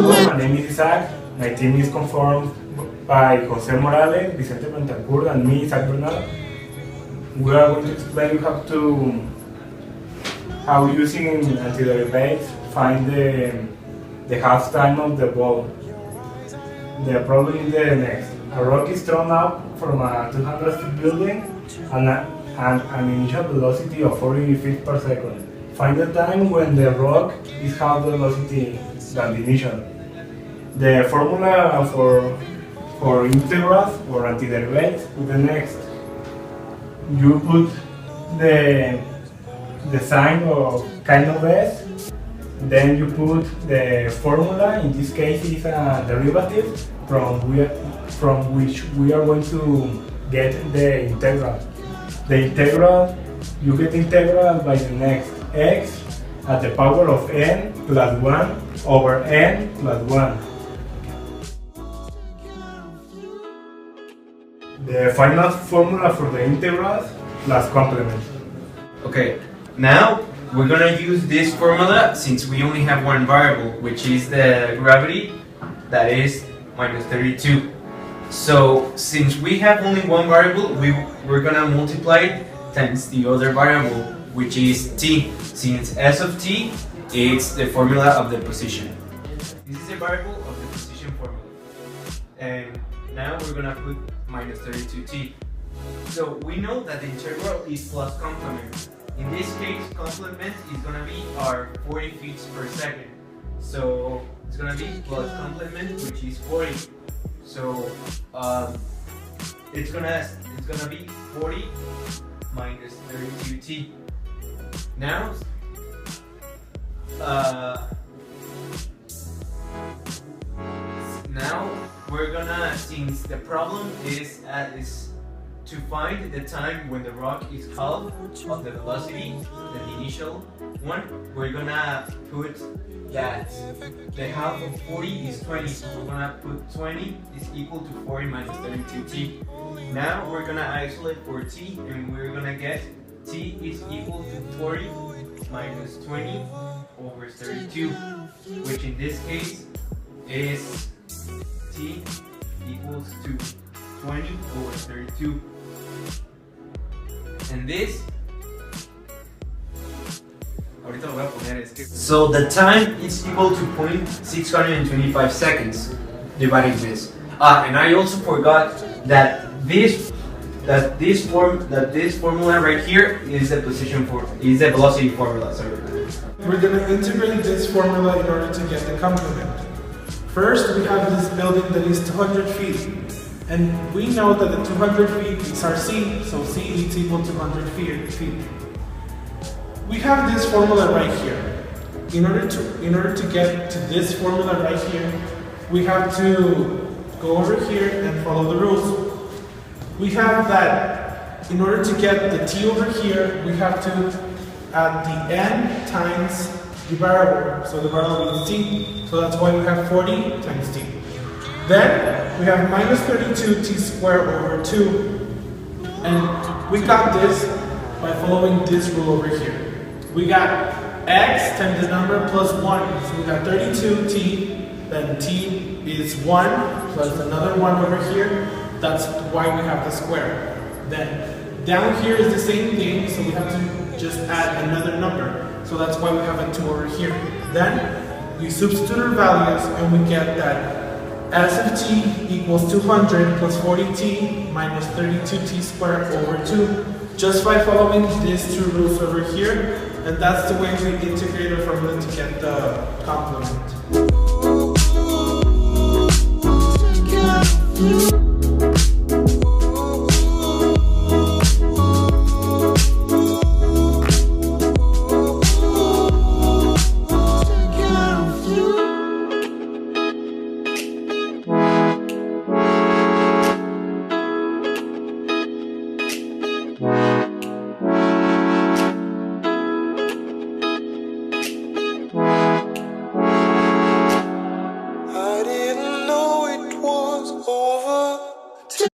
my name is Isaac. My team is conformed by Jose Morales, Vicente Bentancur, and me, Isaac Bernal. We are going to explain how using anti-derivatives find the half time of the ball. The problem is the next. A rock is thrown up from a 200 feet building and an initial velocity of 40 feet per second. Find the time when the rock is half the velocity than the initial. The formula for integrals or antiderivatives is the next. You put the sign of kind of s, then you put the formula, in this case is a derivative from which we are going to get the integral. The integral, you get the integral by the next x at the power of n plus 1 over n plus 1. The final formula for the integrals plus complement. Okay, now we're gonna use this formula since we only have one variable, which is the gravity, that is minus 32. So since we have only one variable, we're gonna multiply it times the other variable, which is t, since s of t is the formula of the position. This is the variable of the position formula. And now we're gonna put minus 32t. So we know that the integral is plus complement. In this case, complement is gonna be our 40 feet per second. So it's gonna be plus complement, which is 40. So it's gonna be 40 minus 32t. Now we're gonna, since the problem is to find the time when the rock is half of the velocity, the initial one, we're gonna put that the half of 40 is 20, so we're gonna put 20 is equal to 40 minus 32t. Now we're gonna isolate for t, and we're gonna get t is equal to 40 minus 20 over 32, which in this case is t equals to 20 over 32. And this, so the time is equal to 0.625 seconds dividing this. And I also forgot that this formula right here is the velocity formula. Sorry. We're going to integrate this formula in order to get the complement. First, we have this building that is 200 feet. And we know that the 200 feet is our c, so c is equal to 200 feet. We have this formula right here. In order to get to this formula right here, we have to go over here and follow the rules. We have that in order to get the t over here, we have to add the n times the variable. So the variable is t, so that's why we have 40 times t. Then we have minus 32t squared over 2. And we got this by following this rule over here. We got x times the number plus 1. So we got 32t, then t is 1 plus another 1 over here. That's why we have the square. Then down here is the same thing, so we have to just add another number. So that's why we have a 2 over here. Then we substitute our values and we get that s of t equals 200 plus 40t minus 32t squared over 2, just by following these two rules over here, and that's the way we integrate our formula to get the complement. I didn't know it was all